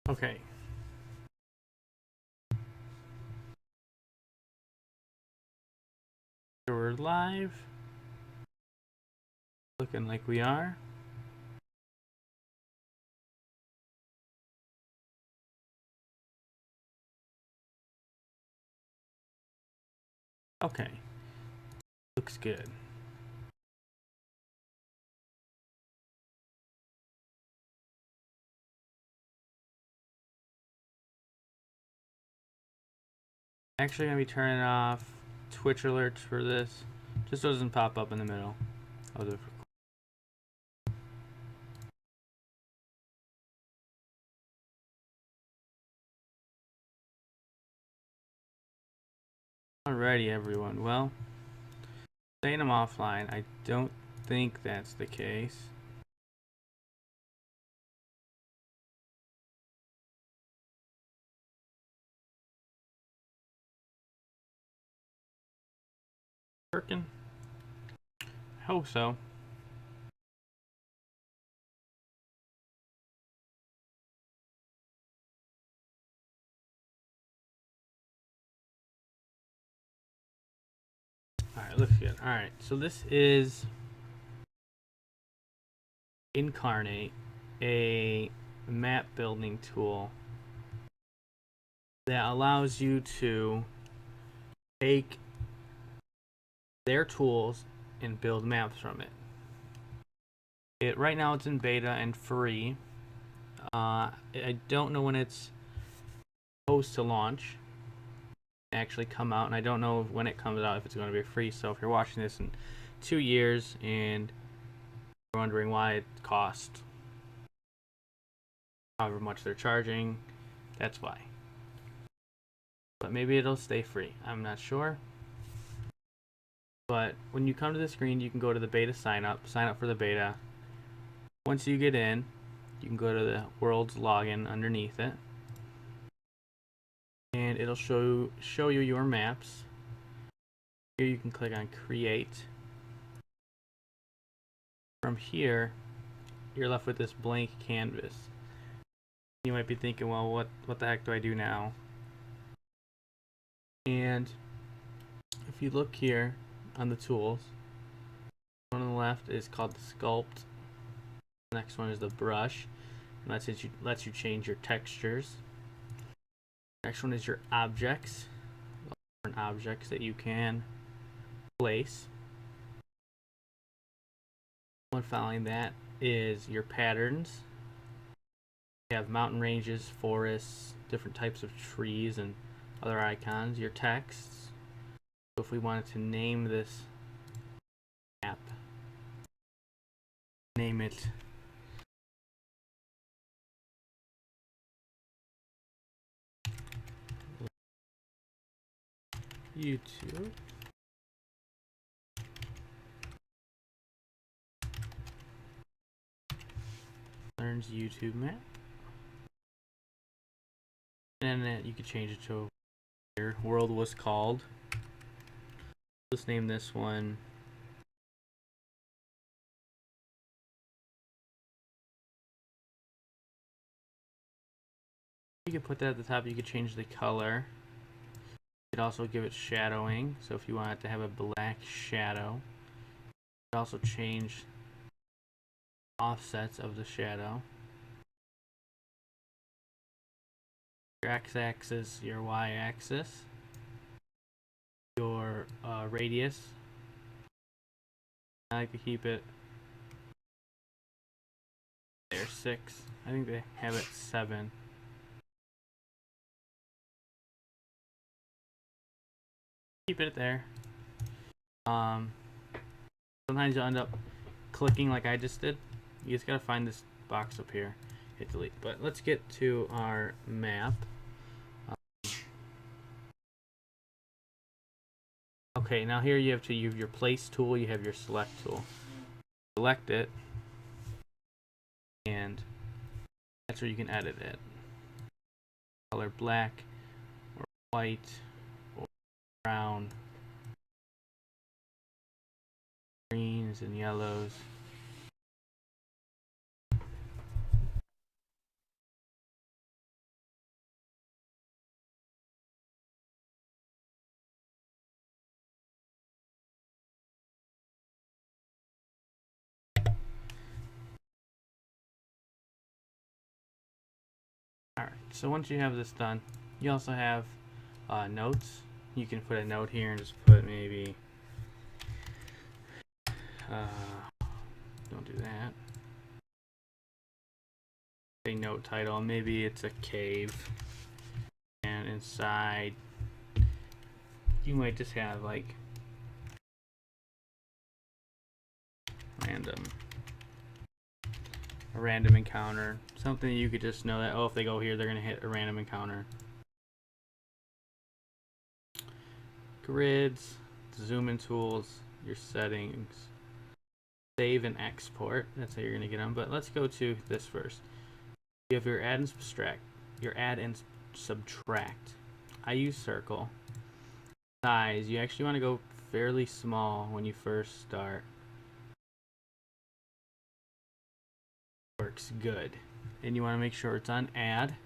Okay. So we're live. Looking like we are. Okay. Looks good. Actually gonna be turning off Twitch alerts for this. Just so it doesn't pop up in the middle of the. Alrighty, everyone. Well, saying I'm offline, I don't think that's the case. Working? Hope so. Alright, looks good. Alright, so this is Inkarnate, a map building tool that allows you to take their tools and build maps from it. Right now it's in beta and free. I don't know when it's supposed to launch, actually come out, and I don't know when it comes out if it's going to be free. So if you're watching this in 2 years and you're wondering why it costs however much they're charging, that's why. But maybe it'll stay free. I'm not sure. But when you come to the screen, you can go to the beta sign up for the beta. Once you get in, you can go to the world's login underneath it, and it'll show you your maps. Here you can click on create. From here, you're left with this blank canvas. You might be thinking, well, what the heck do I do now? And if you look here on the tools, one on the left is called the sculpt. The next one is the brush, and lets you change your textures. Next one is your objects, different objects that you can place. One following that is your patterns. You have mountain ranges, forests, different types of trees, and other icons. Your texts. So if we wanted to name this map, name it YouTube. Learns YouTube map. And then you could change it to your world was called. Let's name this one you could put that at the top. You could change the color. You could also give it shadowing. So if you want it to have a black shadow, you could also change offsets of the shadow. Your x-axis, your y-axis, your radius. I like to keep it there 6. I think they have it 7. Keep it there. Sometimes you'll end up clicking like I just did. You just gotta find this box up here, hit delete. But let's get to our map. Okay, now here you have your place tool, you have your select tool. Select it, and that's where you can edit it. Color black, or white, or brown, greens and yellows. So once you have this done, you also have notes. You can put a note here and just put maybe, don't do that. A note title, maybe it's a cave, and inside you might just have like a random encounter, something you could just know that, oh, if they go here they're gonna hit a random encounter. Grids, zoom in tools, your settings, save and export. That's how you're gonna get them. But let's go to this first. You have your add and subtract. I use circle. Size, you actually want to go fairly small when you first start. Works good. And you want to make sure it's on add at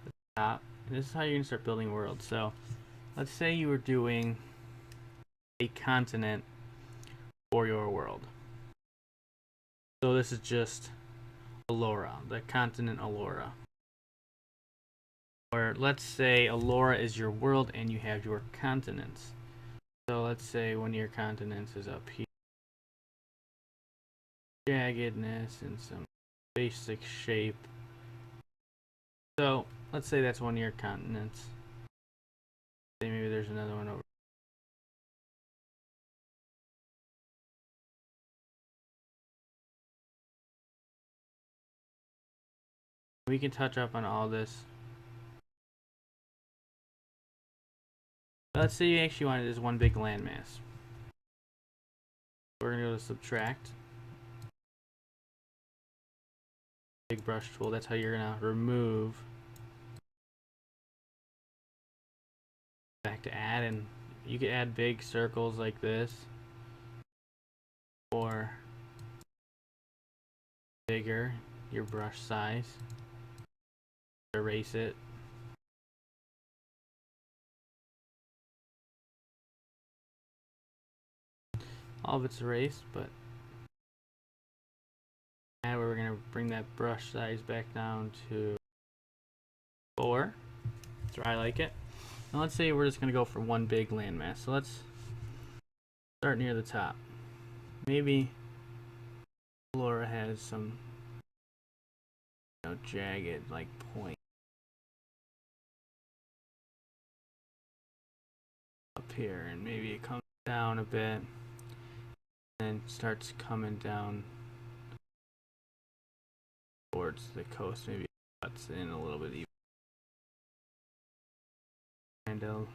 the top. And this is how you're going to start building worlds. So let's say you were doing a continent for your world. So this is just Allura, the continent Allura. Or let's say Allura is your world and you have your continents. So let's say one of your continents is up here. Jaggedness and some basic shape. So let's say that's one of your continents. Say maybe there's another one over. We can touch up on all this. Let's say you actually want it as one big landmass. We're going to go to subtract. Big brush tool. That's how you're going to remove. Back to add, and you can add big circles like this. Or bigger, your brush size. Erase it. All of it's erased, but now we're going to bring that brush size back down to 4. That's where I like it. Now let's say we're just going to go for one big landmass. So let's start near the top. Maybe Laura has some, jagged like point up here, and maybe it comes down a bit and starts coming down towards the coast. Maybe it cuts in a little bit even. And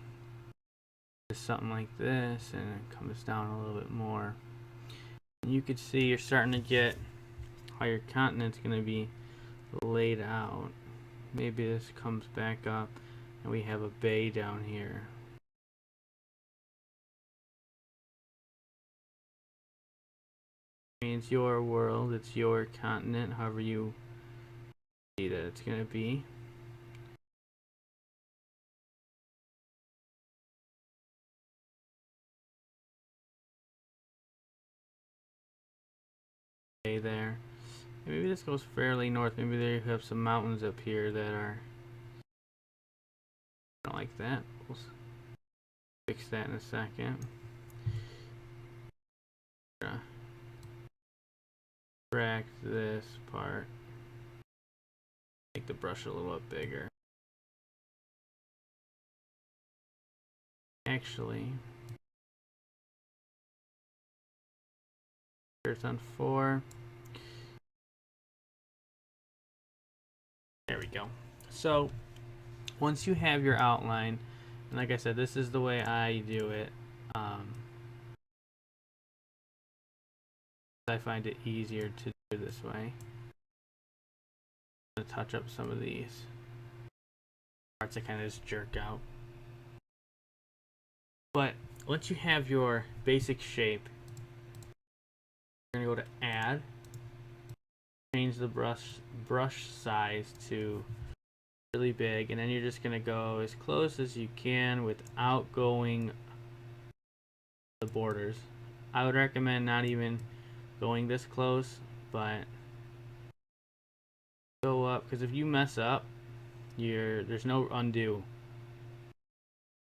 something like this, and it comes down a little bit more. And you can see you're starting to get how your continent's going to be laid out. Maybe this comes back up and we have a bay down here. I mean, it's your world, it's your continent, however you see that it's going to be. There. Maybe this goes fairly north. Maybe there you have some mountains up here that are. I don't like that. We'll fix that in a second. Extract this part. Make the brush a little bit bigger. Actually, it's on 4. There we go. So once you have your outline, and like I said, this is the way I do it. I find it easier to do this way. I'm going to touch up some of these parts that kind of just jerk out. But once you have your basic shape, you're going to go to add, change the brush size to really big, and then you're just going to go as close as you can without going the borders. I would recommend not even going this close, but go up, because if you mess up, There's no undo.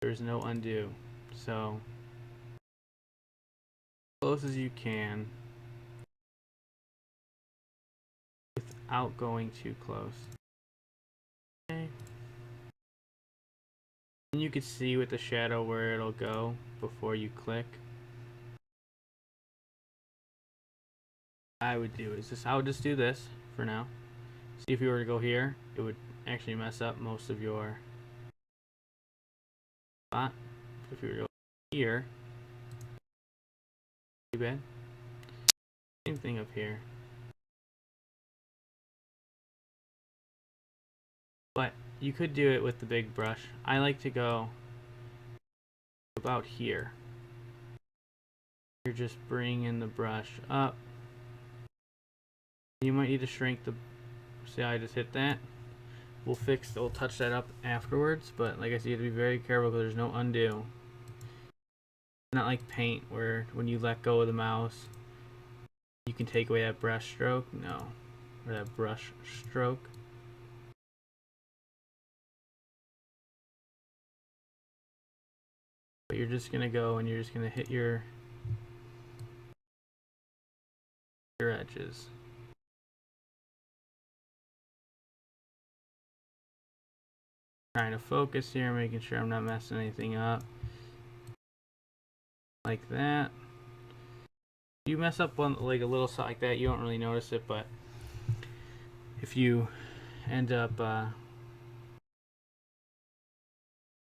There's no undo. So close as you can without going too close. Okay. And you can see with the shadow where it'll go before you click. I would do is this. I would just do this for now. See if you were to go here, it would actually mess up most of your spot. If you were to go here, too bad. Same thing up here. But you could do it with the big brush. I like to go about here. You're just bringing the brush up. You might need to shrink the. See how I just hit that? We'll touch that up afterwards. But like I said, you have to be very careful because there's no undo. Not like paint where when you let go of the mouse, you can take away that brush stroke. No, or that brush stroke. But you're just gonna go and you're just gonna hit your edges. Trying to focus here, making sure I'm not messing anything up. Like that. You mess up one like a little something like that, you don't really notice it, but if you end up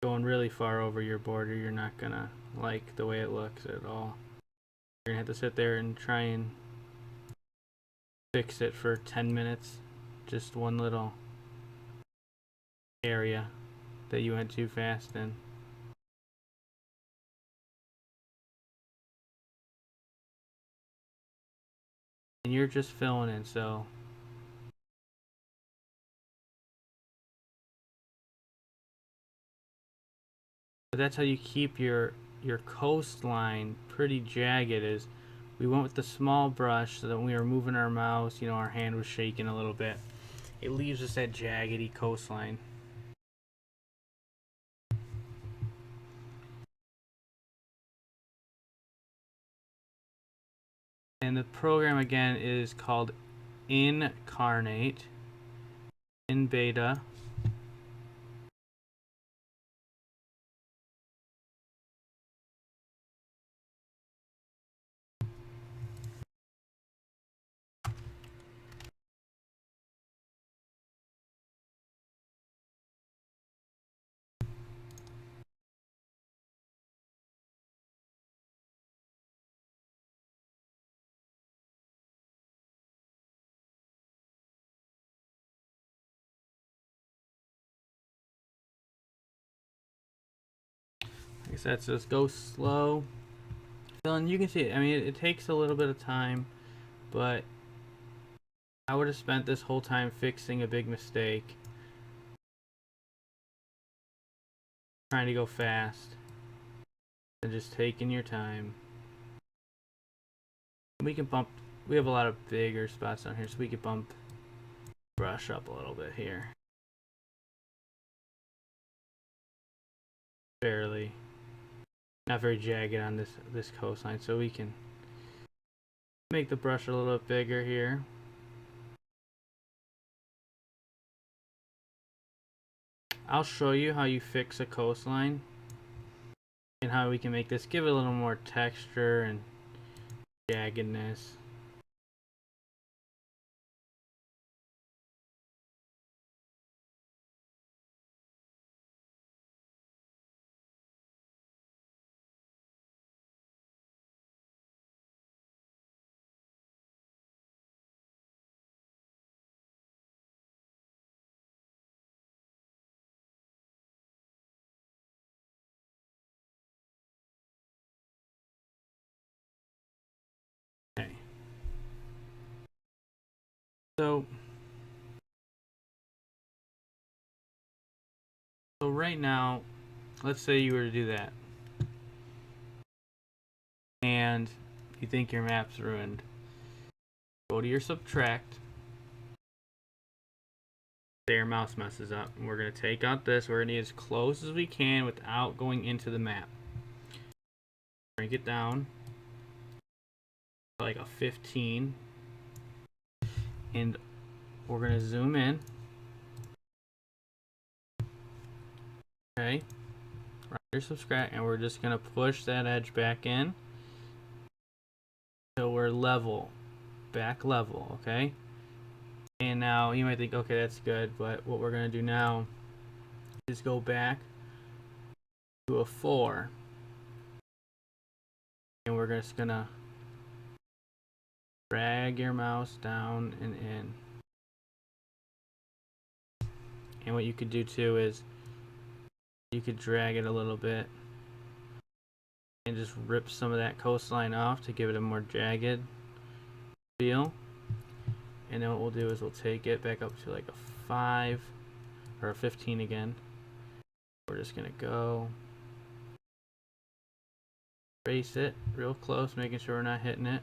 going really far over your border, you're not gonna like the way it looks at all. You're gonna have to sit there and try and fix it for 10 minutes. Just one little area that you went too fast in. And you're just filling in, so but that's how you keep your coastline pretty jagged. Is we went with the small brush so that when we were moving our mouse, you know, our hand was shaking a little bit. It leaves us that jaggedy coastline. And the program again is called Inkarnate in beta. Like I said, so just go slow. And you can see it. I mean, it takes a little bit of time, but I would have spent this whole time fixing a big mistake. Trying to go fast. And just taking your time. We can bump. We have a lot of bigger spots down here, so we could bump brush up a little bit here. Barely. Not very jagged on this coastline, so we can make the brush a little bit bigger here. I'll show you how you fix a coastline and how we can make this give it a little more texture and jaggedness. Okay. So right now, let's say you were to do that. And you think your map's ruined. Go to your subtract. say our mouse messes up. And we're going to take out this. We're going to get as close as we can without going into the map. Break it down to like a 15. And we're going to zoom in. Okay. Right here, subscribe. And we're just going to push that edge back in. So we're level. Back level. Okay. And now you might think, okay, that's good. But what we're going to do now is go back to a 4. And we're just going to drag your mouse down and in. And what you could do too is you could drag it a little bit and just rip some of that coastline off to give it a more jagged feel. And then what we'll do is we'll take it back up to like a 5 or a 15 again. We're just gonna go trace it real close, making sure we're not hitting it.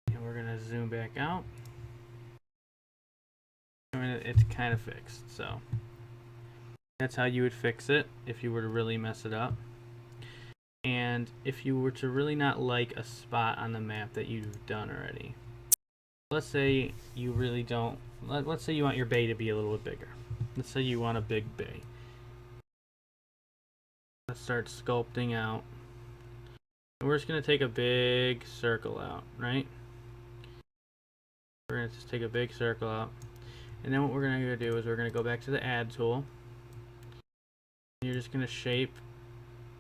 And we're gonna zoom back out. It's kind of fixed, so that's how you would fix it if you were to really mess it up. And if you were to really not like a spot on the map that you've done already, let's say you really don't, let's say you want your bay to be a little bit bigger. Let's say you want a big bay. Let's start sculpting out. And we're just going to take a big circle out, right? We're going to just take a big circle out. And then what we're going to do is we're going to go back to the add tool. And you're just going to shape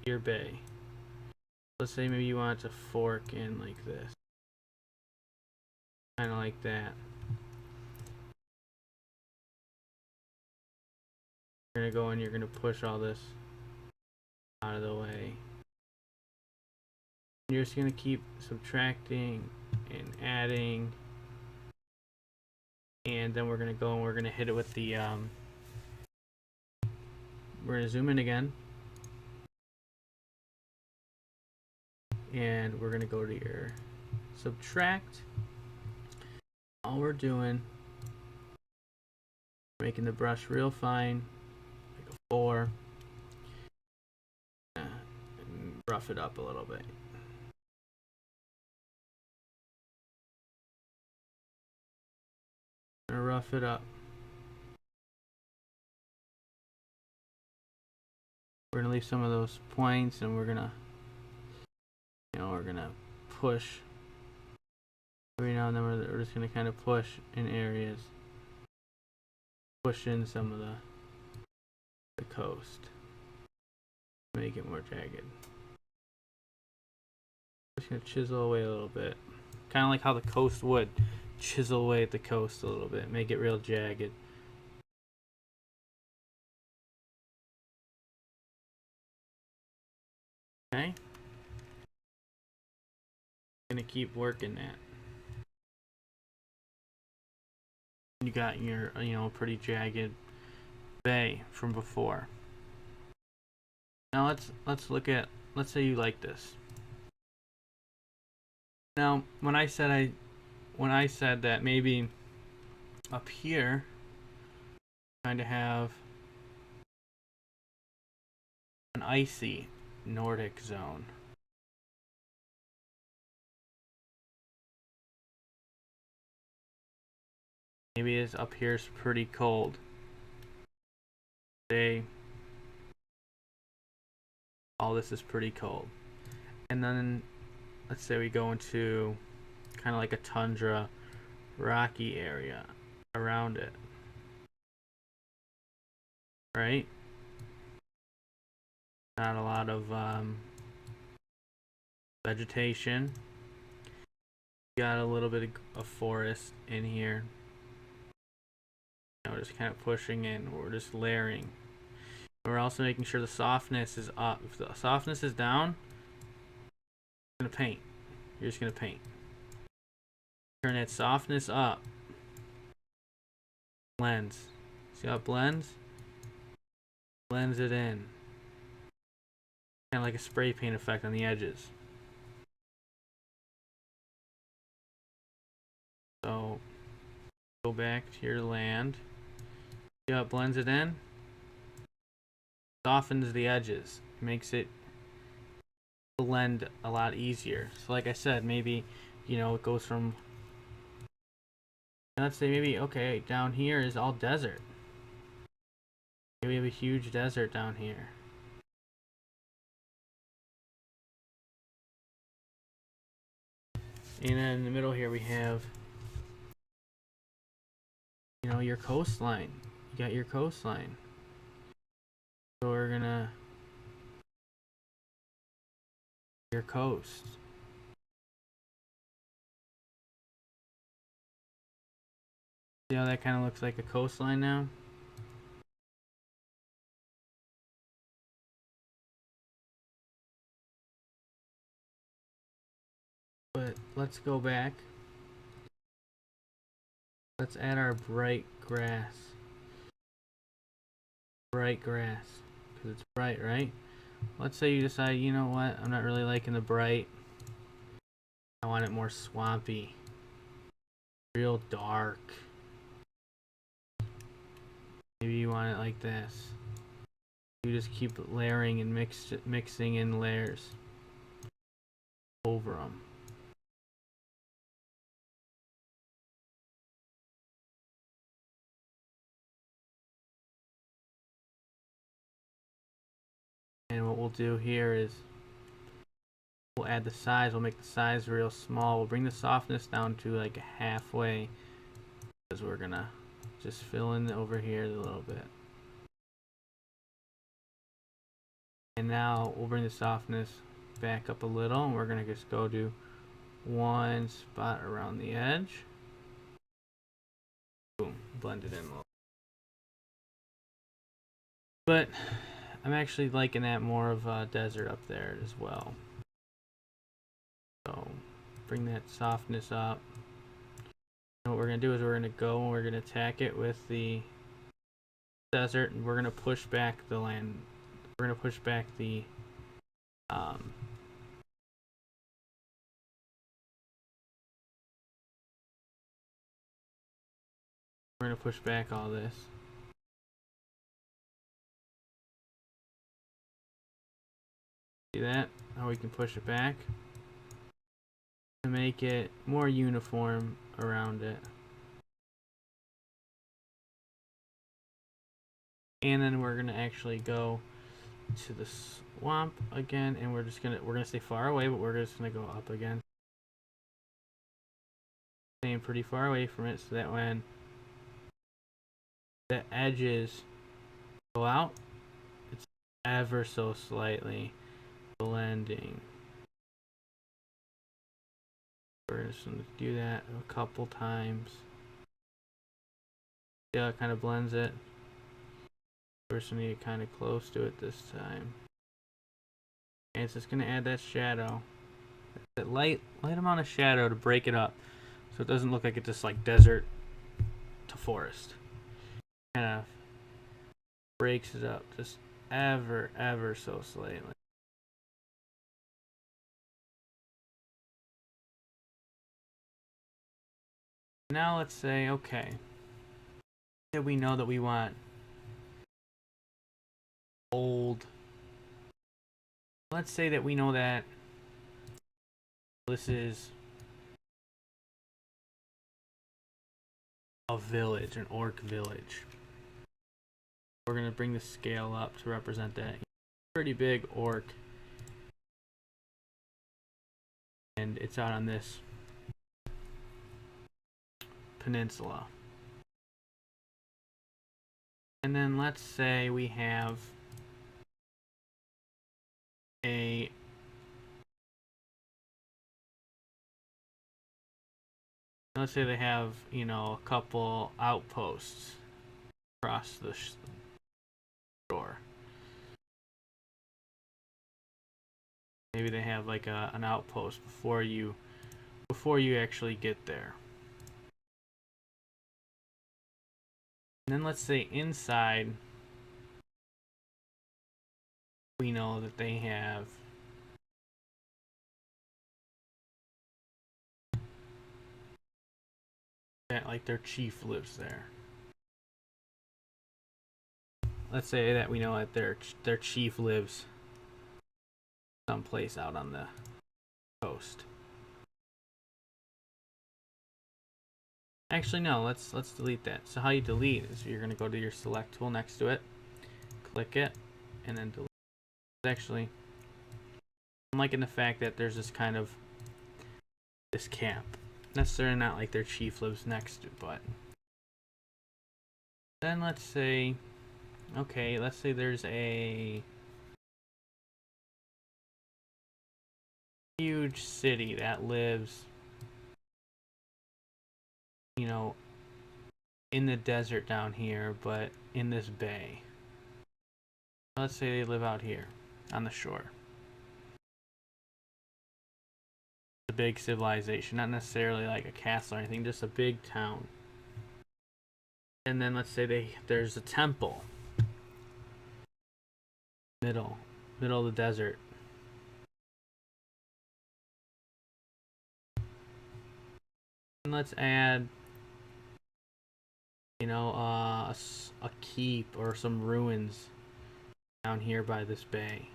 your bay. Let's say maybe you want it to fork in like this. Kind of like that. You're going to go and you're going to push all this out of the way. You're just going to keep subtracting and adding. And then we're going to go and we're going to hit it with the, we're going to zoom in again. And we're going to go to your subtract. All we're doing, making the brush real fine, like a 4. And rough it up a little bit. Gonna rough it up. We're gonna leave some of those points, and we're gonna, we're gonna push. Every now and then we're just gonna kind of push in areas. Push in some of the coast. Make it more jagged. Just gonna chisel away a little bit. Kind of like how the coast would. Chisel away at the coast a little bit. Make it real jagged. Okay. Gonna keep working that. You got your, pretty jagged bay from before. Now let's look at, let's say you like this. Now, when I said that maybe up here, kind of have an icy Nordic zone. Maybe it's up here's pretty cold. Say all this is pretty cold. And then let's say we go into kind of like a tundra rocky area around it. Right? Not a lot of vegetation. Got a little bit of forest in here. Just kind of pushing in. We're just layering. We're also making sure the softness is up. If the softness is down, you're gonna paint. You're just gonna paint. Turn that softness up. Blends. See how it blends? Blends it in. Kind of like a spray paint effect on the edges. So go back to your land. See how it blends it in? Softens the edges, makes it blend a lot easier. So like I said, maybe, you know, it goes from, let's say maybe, okay, down here is all desert. Maybe we have a huge desert down here. And then in the middle here we have, you know, your coastline. You got your coastline. So we're gonna your coast. See how that kind of looks like a coastline now? But let's go back. Let's add our bright grass. Bright grass. Because it's bright, right? Let's say you decide, you know what? I'm not really liking the bright. I want it more swampy. Real dark. Maybe you want it like this. You just keep layering and mixing in layers over them. And what we'll do here is we'll add the size. We'll make the size real small. We'll bring the softness down to like halfway because we're gonna just fill in over here a little bit. And now we'll bring the softness back up a little, and we're gonna just go to one spot around the edge. Boom, blend it in a little. But I'm actually liking that more of a desert up there as well. So bring that softness up. And what we're gonna do is we're gonna go and we're gonna attack it with the desert, and we're gonna push back the land. We're gonna push back the we're gonna push back all this. See that? How we can push it back to make it more uniform around it. And then we're gonna actually go to the swamp again, and we're gonna stay far away, but we're just gonna go up again. Staying pretty far away from it so that when the edges go out, it's ever so slightly blending. We're just gonna do that a couple times. See how it kind of blends it? We're just gonna get kind of close to it this time. And it's just gonna add that shadow. That light amount of shadow to break it up. So it doesn't look like it's just like desert to forest. Kind of breaks it up just ever so slightly. Now let's say, okay, that we know that we want old. Let's say that we know that this is a village, an orc village. We're gonna bring the scale up to represent that. Pretty big orc. And it's out on this peninsula. And then let's say we have a let's say they have, you know, a couple outposts across the shore. Maybe they have like an outpost before you actually get there. And then let's say inside we know that they have that like their chief lives there. Let's say that we know that their chief lives someplace out on the coast. Actually, no. Let's delete that. So how you delete is you're gonna go to your select tool next to it, click it, and then delete. Actually, I'm liking the fact that there's this kind of this camp. Necessarily not like their chief lives next to, but then let's say, okay, let's say there's a huge city that lives, you know, in the desert down here, but in this bay. Let's say they live out here on the shore. A big civilization, not necessarily like a castle or anything, just a big town. And then let's say there's a temple, middle of the desert. And let's add, you know, a keep or some ruins down here by this bay.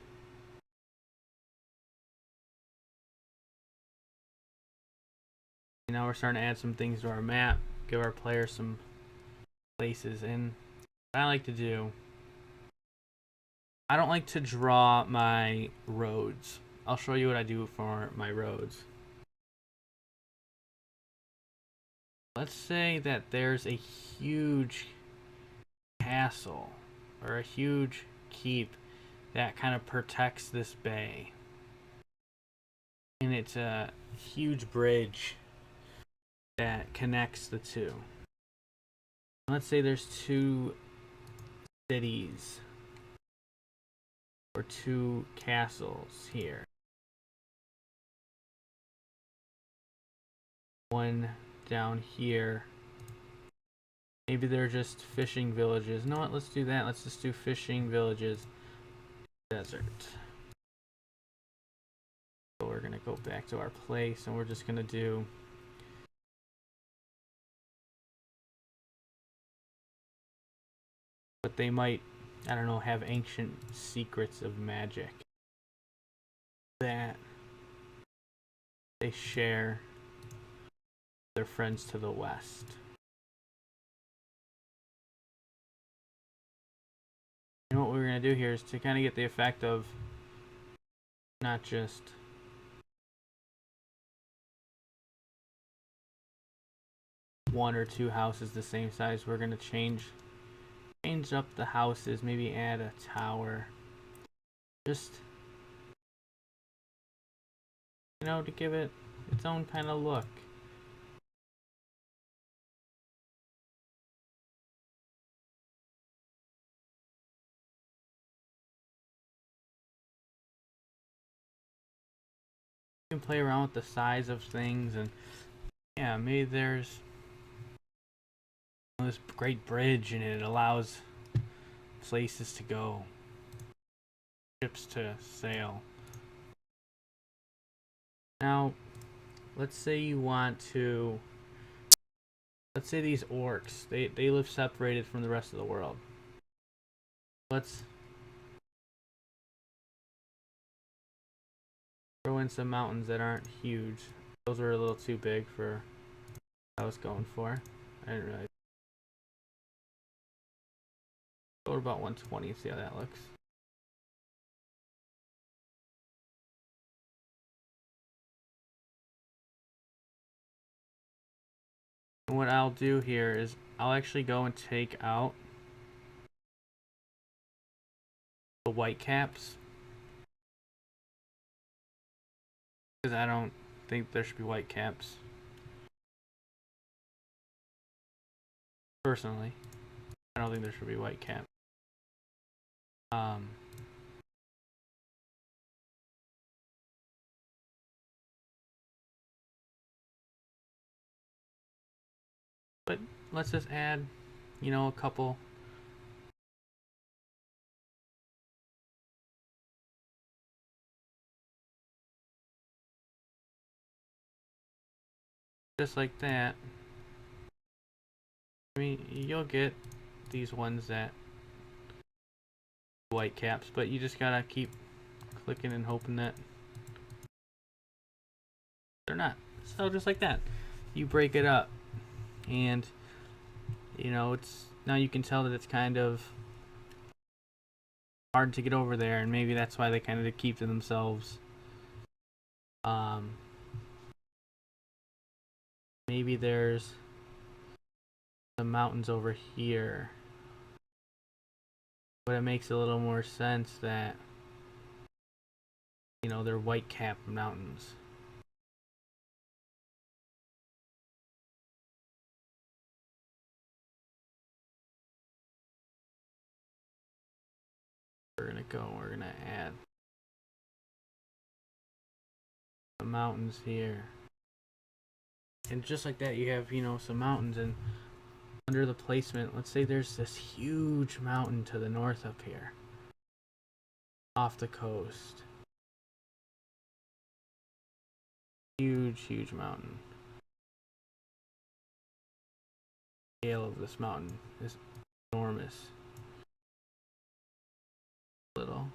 Now we're starting to add some things to our map, give our players some places. And what I like to do, I don't like to draw my roads. I'll show you what I do for my roads. Let's say that there's a huge castle or a huge keep that kind of protects this bay. And it's a huge bridge that connects the two. Let's say there's two cities or two castles here. One down here. Maybe they're just fishing villages. You know what? Let's do that. Let's just do fishing villages. Desert. So we're going to go back to our place and we're just going to do but they might, I don't know, have ancient secrets of magic that they share with their friends to the west. And what we're going to do here is to kind of get the effect of not just one or two houses the same size. We're going to change up the houses, maybe add a tower, just, you know, to give it its own kind of look. You can play around with the size of things, and yeah, maybe there's this great bridge and it allows places to go, ships to sail. Now, let's say you want to, let's say these orcs, they live separated from the rest of the world. Let's throw in some mountains that aren't huge. Those are a little too big for what I was going for. I didn't really. Go to about 120 and see how that looks. And what I'll do here is I'll actually go and take out the white caps, because I don't think there should be white caps. Personally, I don't think there should be white caps. But let's just add, you know, a couple. Just like that. I mean, you'll get these ones that white caps, but you just gotta keep clicking and hoping that they're not. So just like that, you break it up, and you know it's now you can tell that it's kind of hard to get over there, and maybe that's why they kind of keep to themselves. Maybe there's some mountains over here, but it makes a little more sense that you know they're white cap mountains. We're gonna add the mountains here, and just like that you have, you know, some mountains. And under the placement, let's say there's this huge mountain to the north up here off the coast. Huge mountain. The scale of this mountain is enormous. Little.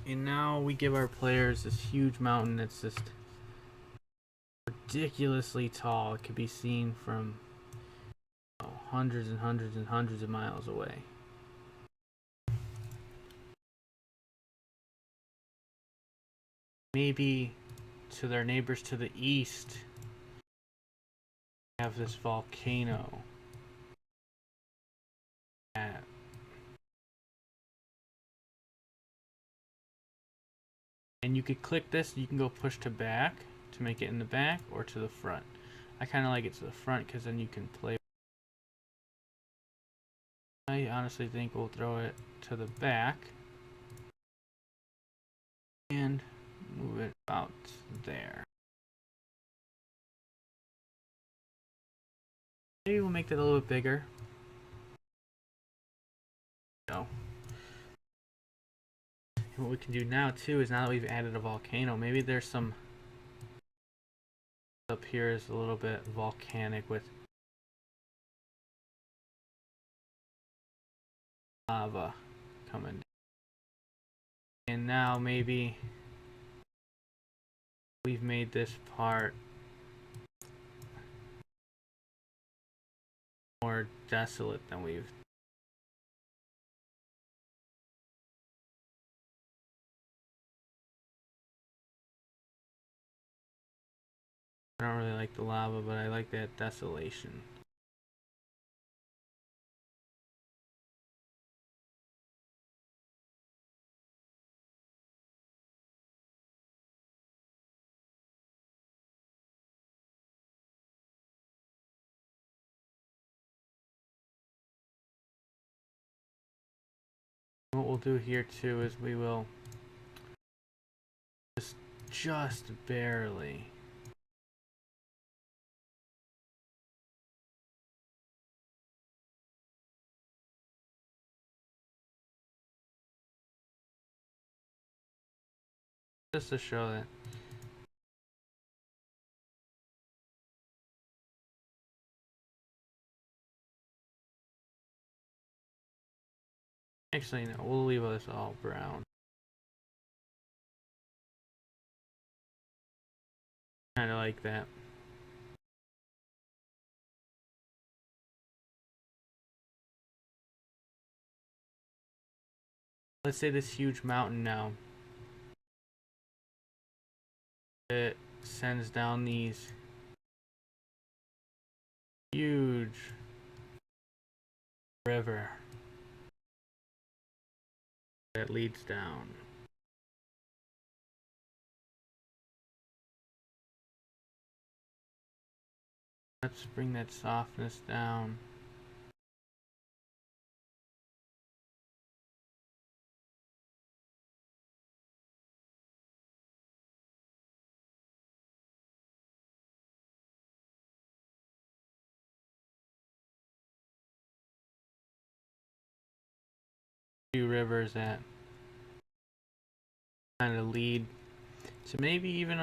And now we give our players this huge mountain that's just ridiculously tall. It could be seen from hundreds and hundreds and hundreds of miles away. Maybe to their neighbors to the east have this volcano. And you could click this, you can go push to back to make it in the back or to the front. I kind of like it to the front because then you can play. I honestly think we'll throw it to the back and move it about there. Maybe we'll make that a little bit bigger. No. And what we can do now too is now that we've added a volcano, maybe there's some up here is a little bit volcanic with lava coming down. And now maybe we've made this part more desolate than we've. I don't really like the lava, but I like that desolation. What we'll do here too is we will just barely just to show that actually no, we'll leave this all brown. Kinda like that. Let's say this huge mountain now. It sends down these huge river that leads down. Let's bring that softness down. Two rivers that kind of lead So maybe even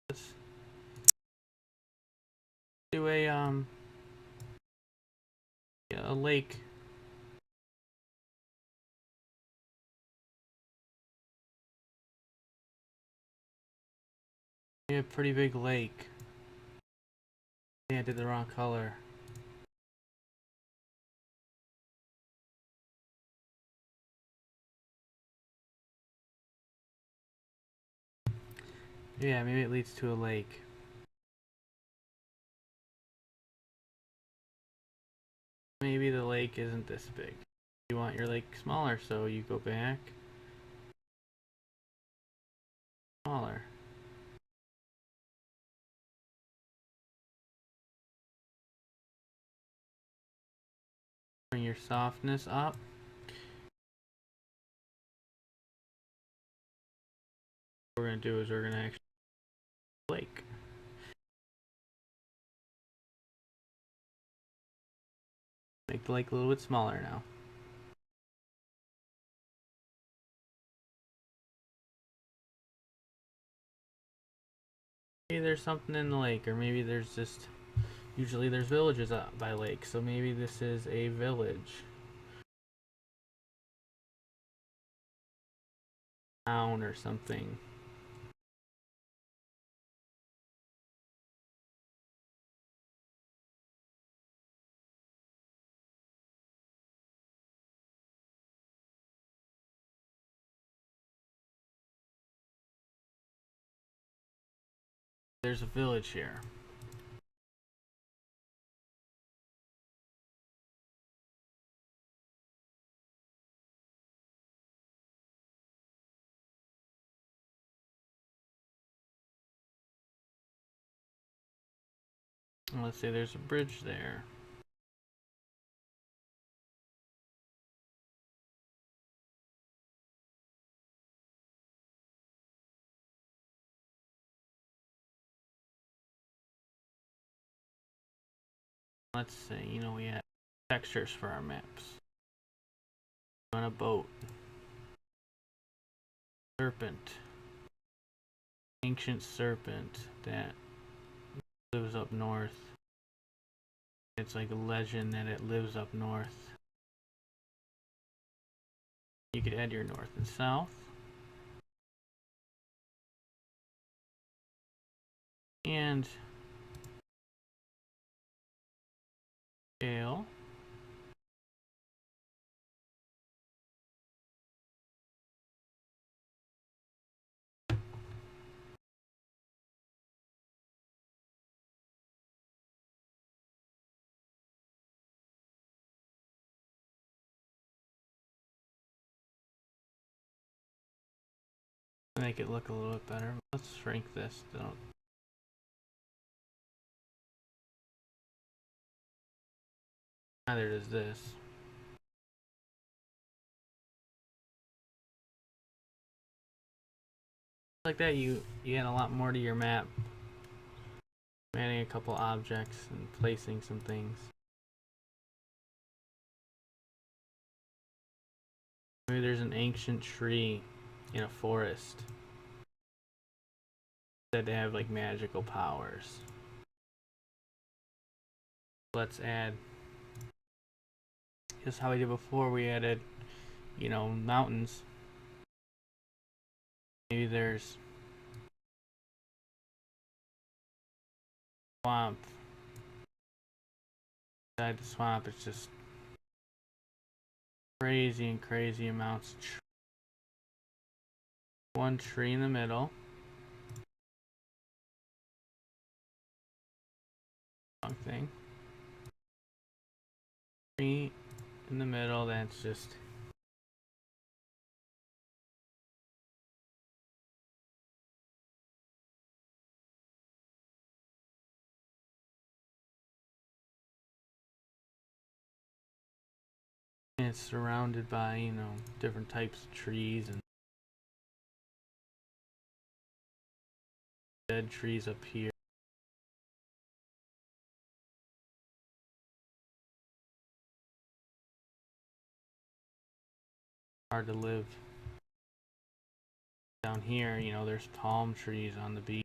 let's do a lake. A pretty big lake. Yeah, I did the wrong color. Yeah, maybe it leads to a lake. Maybe the lake isn't this big. You want your lake smaller, so you go back. Smaller. Bring your softness up. What we're gonna do is we're gonna actually lake. Make the lake a little bit smaller now. Maybe there's something in the lake, or maybe there's just usually there's villages out by lakes, so maybe this is a village. Town or something. There's a village here. And let's say there's a bridge there. Let's say, you know, we have textures for our maps. On a boat. Serpent. Ancient serpent that lives up north. It's like a legend that it lives up north. You could add your north and south. And scale. Make it look a little bit better. Let's shrink this. Neither does this. Like that, you add a lot more to your map. Adding a couple objects and placing some things. Maybe there's an ancient tree in a forest that they have like magical powers. Let's add, just how we did before, we added, you know, mountains. Maybe there's swamp. Inside the swamp, it's just crazy and crazy amounts of trees. One tree in the middle. Wrong thing. Tree in the middle, that's just and it's surrounded by, you know, different types of trees and dead trees up here. Hard to live. Down here, you know, there's palm trees on the beach.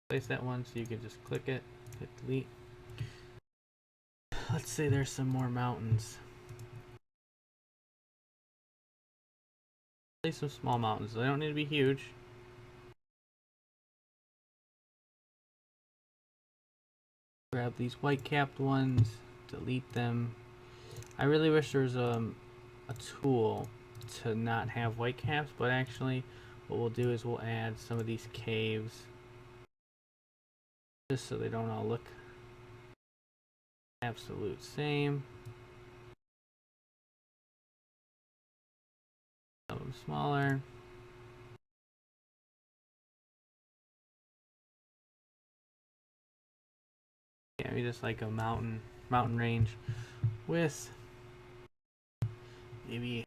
Place that one so you can just click it, hit delete. Let's say there's some more mountains. Place some small mountains. They don't need to be huge. Grab these white-capped ones, delete them. I really wish there was a tool to not have white caps, but actually what we'll do is we'll add some of these caves just so they don't all look absolute same. Some of them smaller. Yeah, maybe just like a mountain range with maybe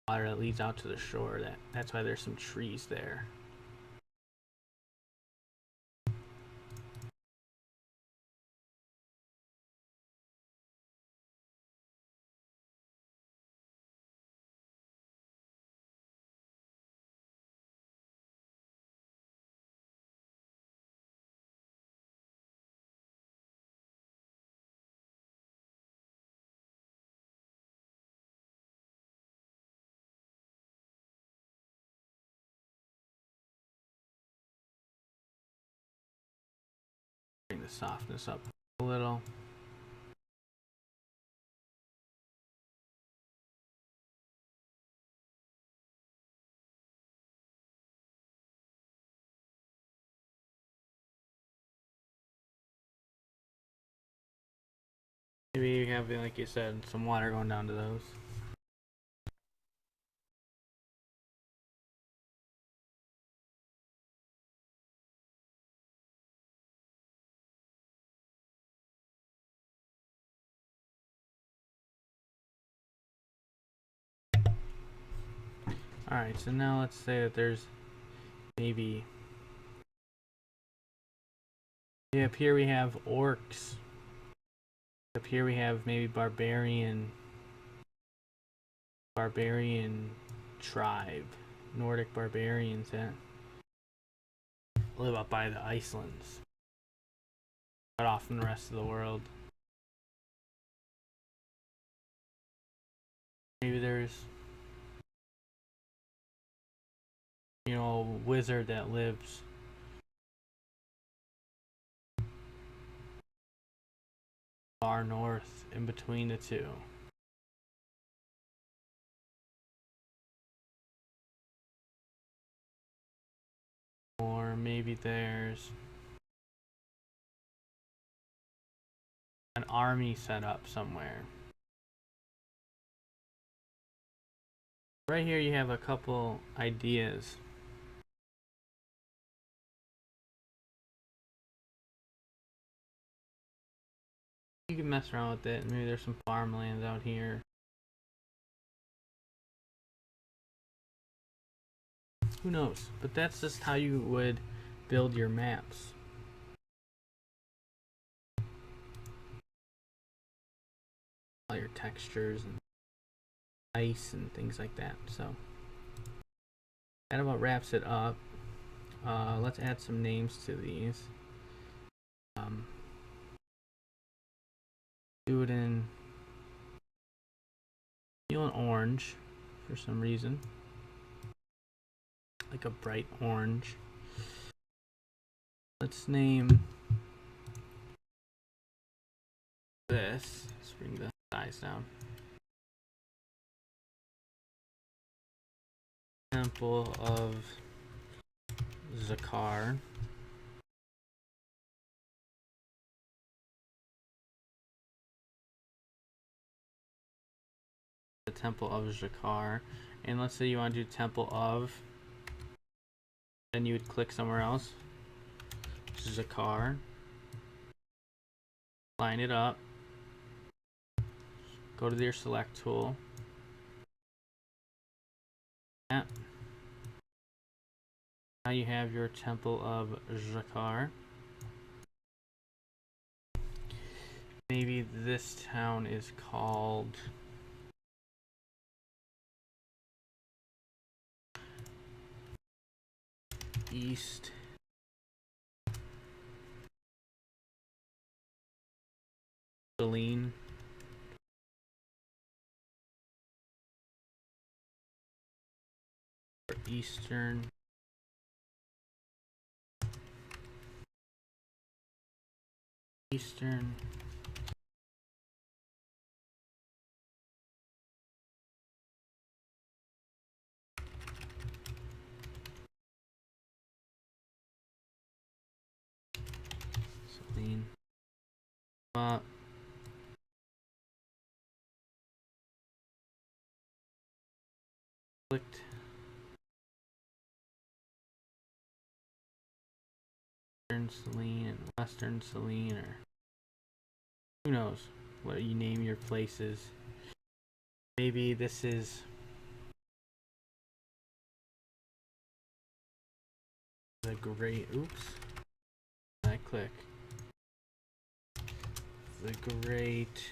water that leads out to the shore. That's why there's some trees there. Bring the softness up a little. Maybe you have, like you said, some water going down to those. Alright, so now let's say that there's maybe up here we have orcs. Up here we have maybe barbarian tribe, Nordic barbarians that live up by the Icelands, cut off from the rest of the world. Maybe there's, you know, a wizard that lives far north in between the two. Or maybe there's an army set up somewhere. Right here you have a couple ideas. You can mess around with it. Maybe there's some farmlands out here. Who knows? But that's just how you would build your maps. All your textures and ice and things like that. So that about wraps it up. Let's add some names to these. Do it in teal and orange for some reason, like a bright orange. Let's name this. Let's bring the size down. Temple of Zakar. The Temple of Zakar. And let's say you want to do Temple of, then you would click somewhere else. Zakar. Line it up. Go to your select tool. Yeah. Now you have your Temple of Jakar. Maybe this town is called East Celine. Or Eastern Celine. Clicked. Eastern Celine and Western Celine, or who knows what you name your places. Maybe this is the great, oops, I click. The great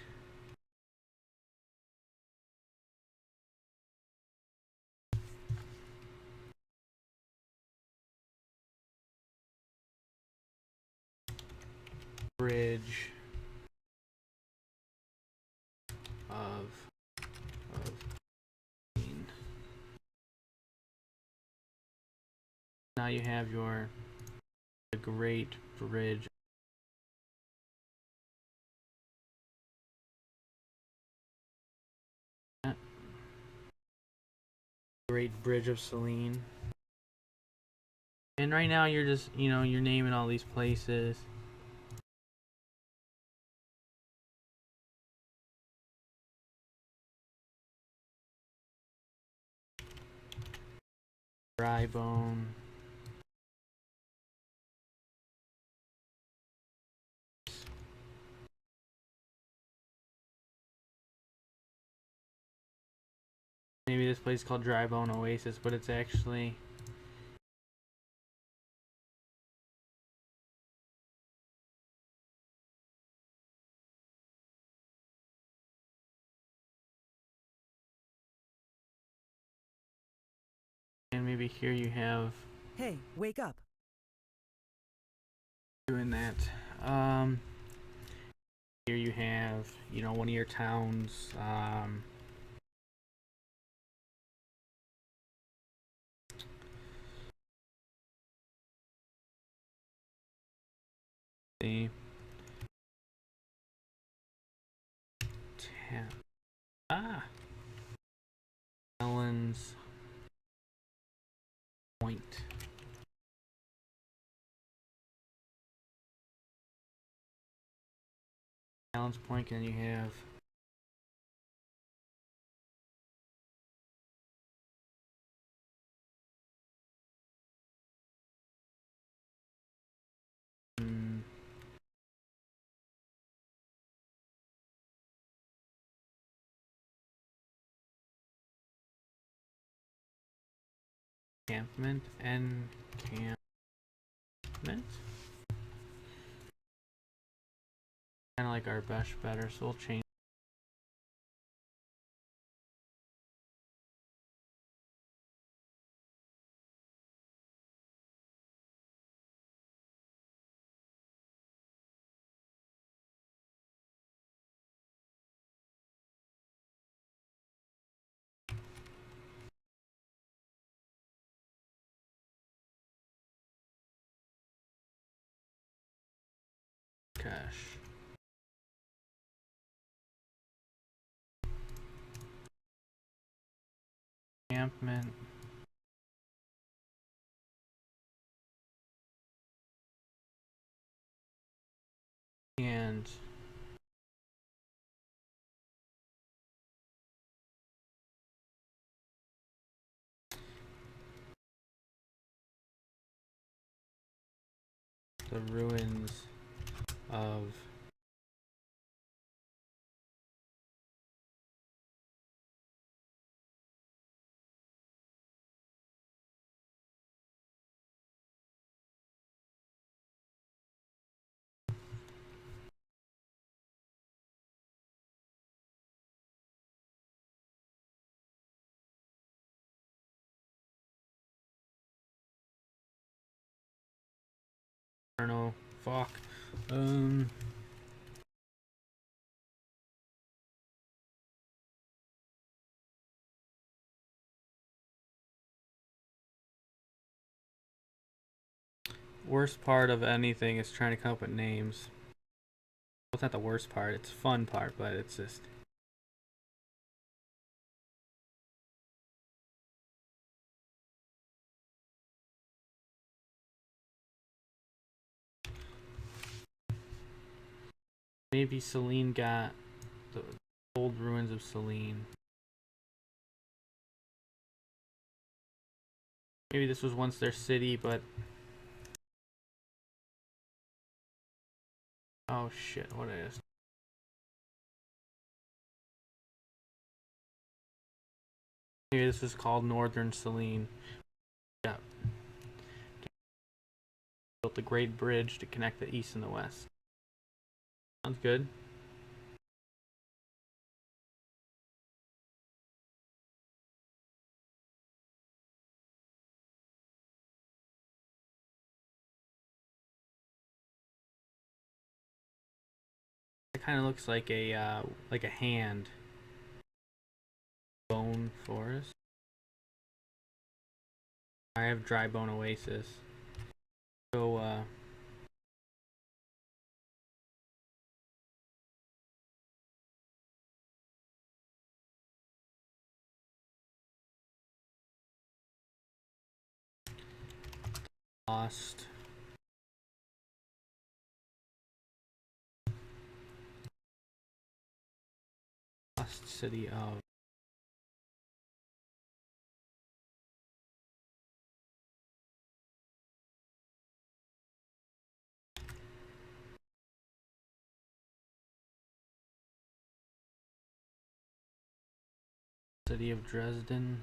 bridge of now you have the Great Bridge. Great Bridge of Celine. And right now you're just, you're naming all these places. Dry bone. Maybe this place is called Dry Bone Oasis, but it's actually and maybe here you have Hey, wake up. Doing that. Here you have, one of your towns, the Ellen's Point. Allen's Point, and you have encampment. Kind of like our best better, so we'll change. Cash. Encampment. And the ruins of I don't know. Fuck. Worst part of anything is trying to come up with names. Well, it's not the worst part. It's the fun part, but it's just. Maybe Selene got the old ruins of Selene. Maybe this was once their city, but. Oh shit, what is. Maybe this is called Northern Selene. Yeah. Built the Great Bridge to connect the east and the west. Sounds good. It kind of looks like a hand. Bone forest. I have dry bone oasis. So lost. Lost city of. City of Dresden.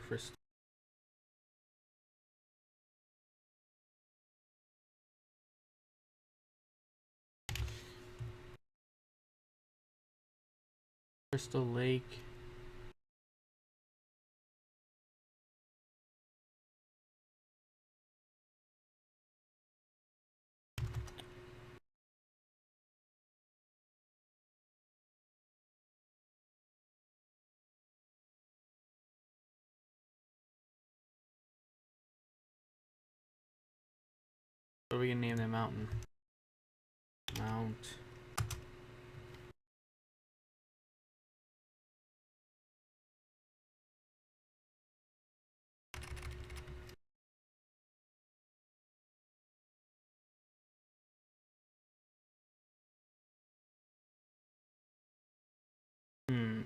Crystal. Crystal Lake. What are we gonna name that mountain? Mount. Hmm.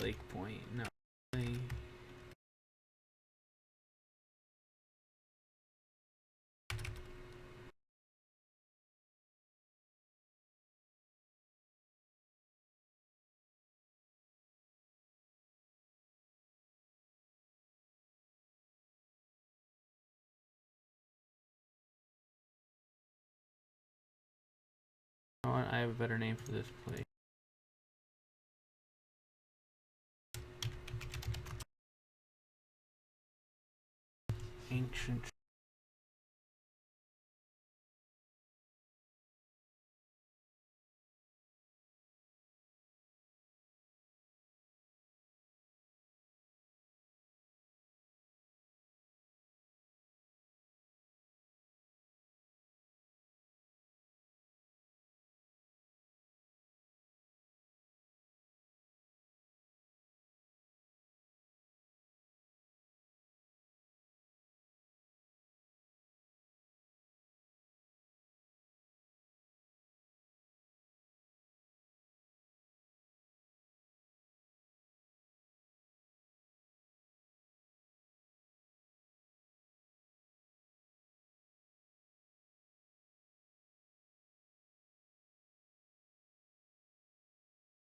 Lake Point. No. Oh, I have a better name for this place. Ancient.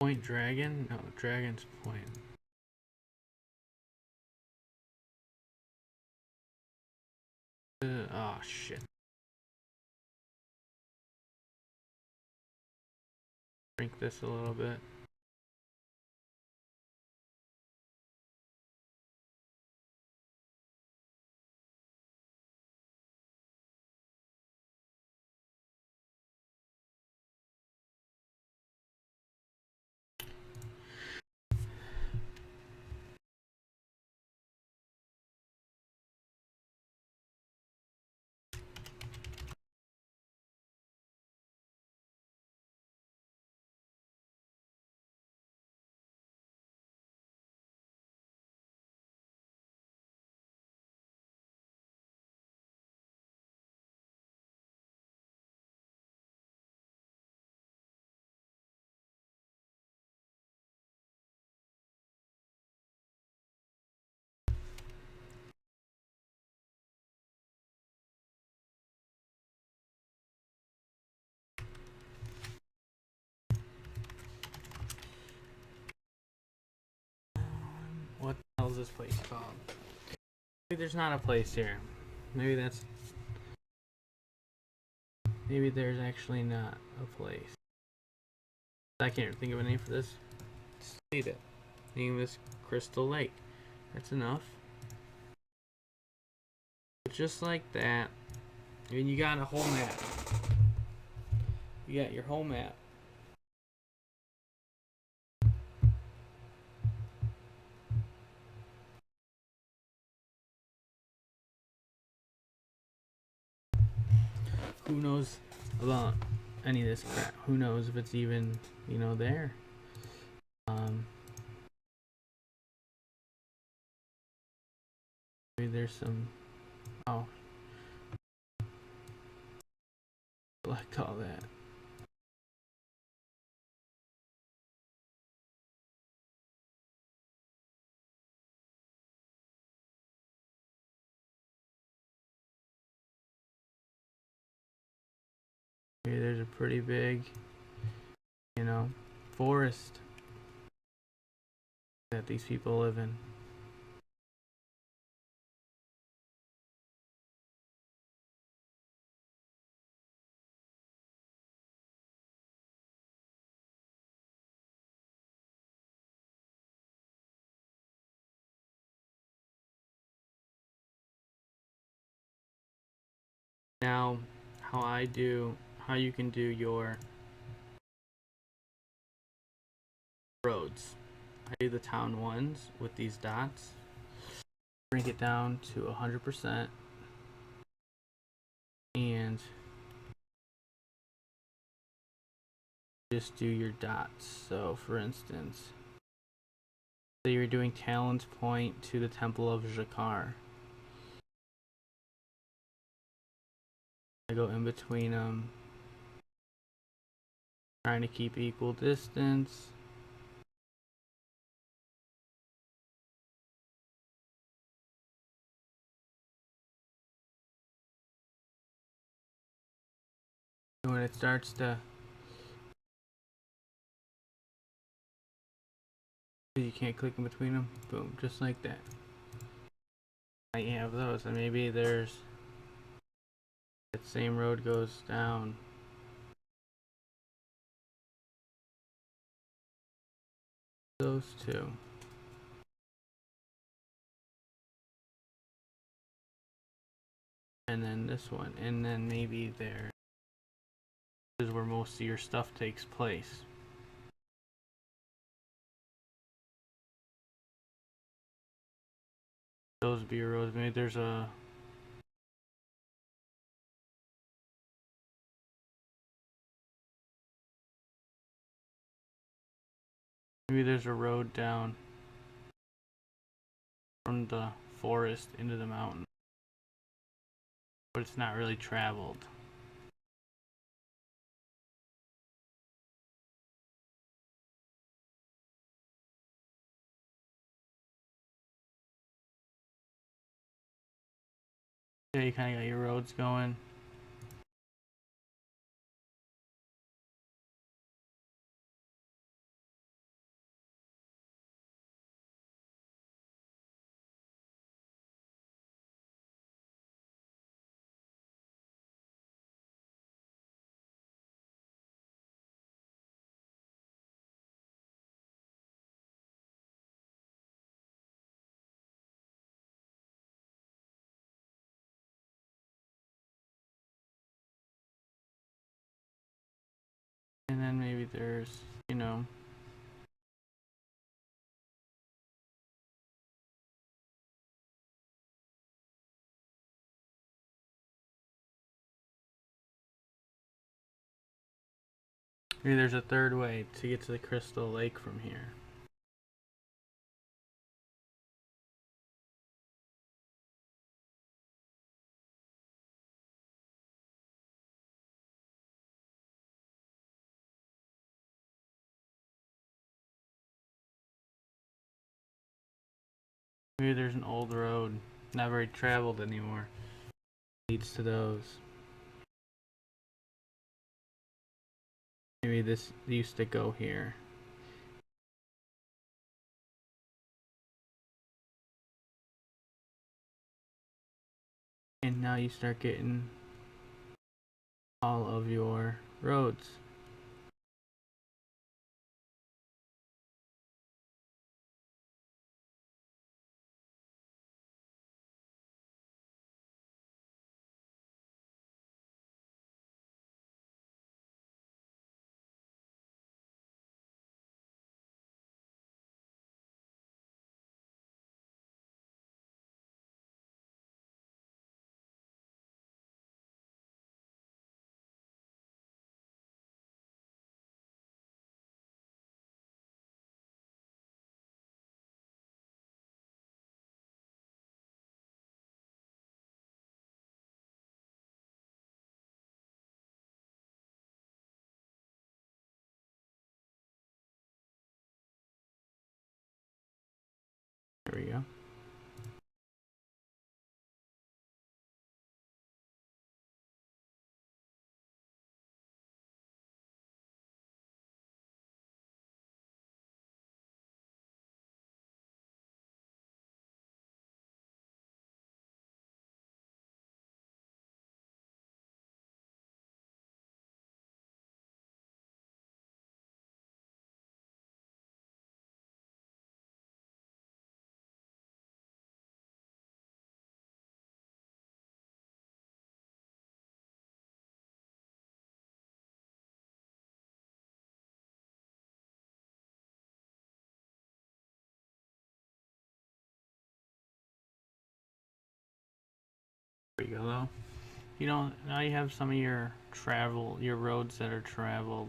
Point Dragon? No, Dragon's Point. Oh shit. Shrink this a little bit. What the hell is this place called? Maybe there's not a place here. Maybe that's... Maybe there's actually not a place. I can't think of a name for this. Just delete it. Name this Crystal Lake. That's enough. But just like that, I mean, you got a whole map. You got your whole map. Who knows about any of this crap? Who knows if it's even, you know, there? Maybe there's some... Oh. Select all that. Maybe there's a pretty big, you know, forest that these people live in. Now, how you can do your roads. I do the town ones with these dots. Bring it down to 100% and just do your dots. So for instance, say you're doing Talon's Point to the Temple of Jakar. I go in between them, trying to keep equal distance. And when it starts to, you can't click in between them, boom, just like that. Now you have those, and maybe there's that same road goes down. Those two. And then this one, and then maybe there is where most of your stuff takes place. Those would be your roads. Maybe there's a road down from the forest into the mountain, but it's not really traveled. Yeah, you kind of got your roads going. And then maybe there's, you know, maybe there's a third way to get to the crystal lake from here. Maybe there's an old road, not very traveled anymore, leads to those. Maybe this used to go here. And now you start getting all of your roads. There we go. There we go though. You know, now you have some of your your roads that are traveled.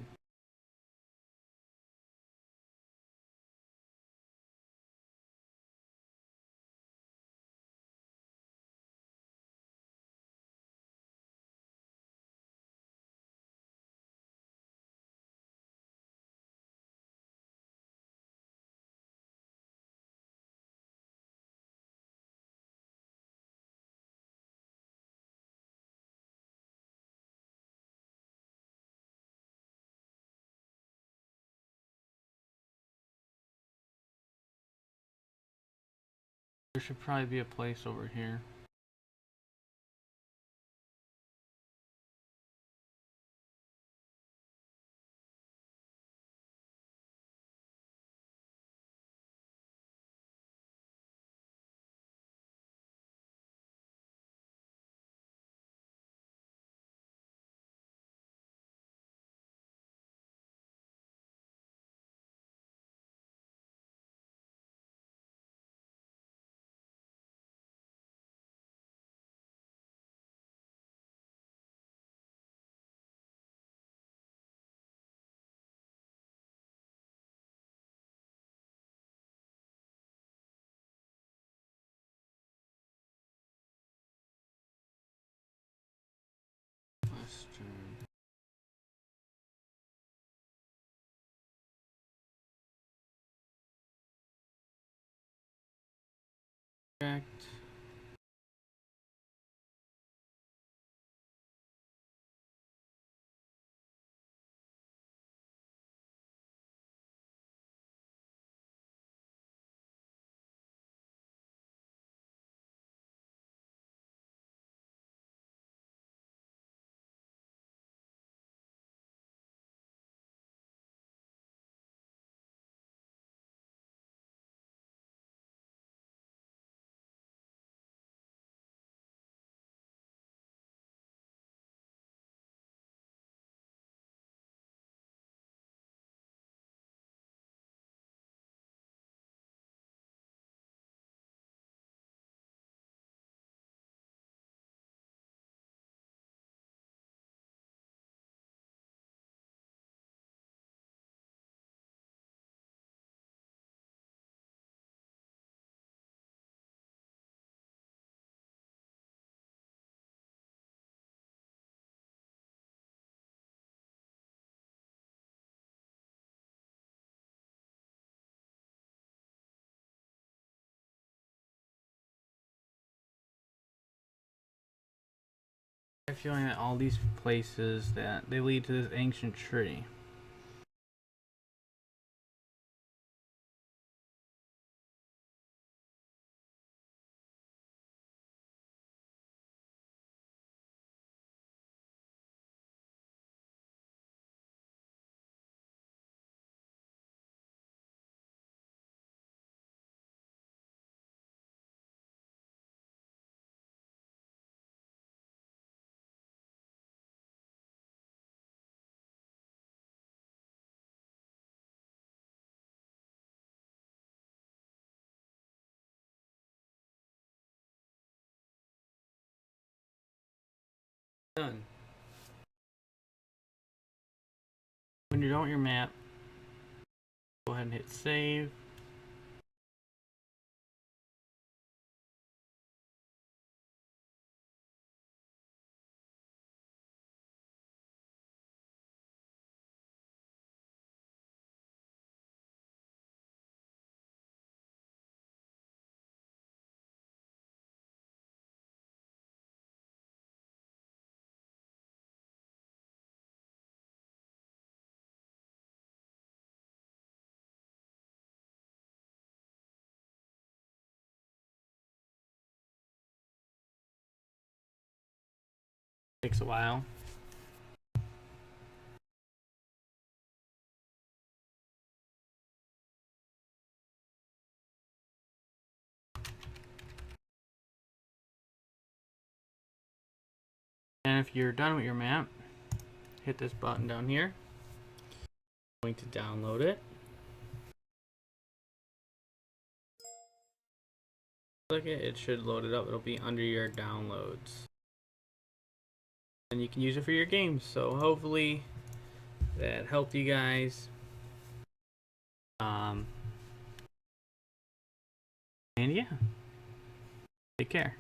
There should probably be a place over here. Western. Correct. feeling that all these places that they lead to this ancient tree. Done. When you're done with your map, go ahead and hit save. Takes a while. And if you're done with your map, hit this button down here. I'm going to download it. Click it, it should load it up. It'll be under your downloads. And you can use it for your games. So hopefully that helped you guys. And yeah, take care.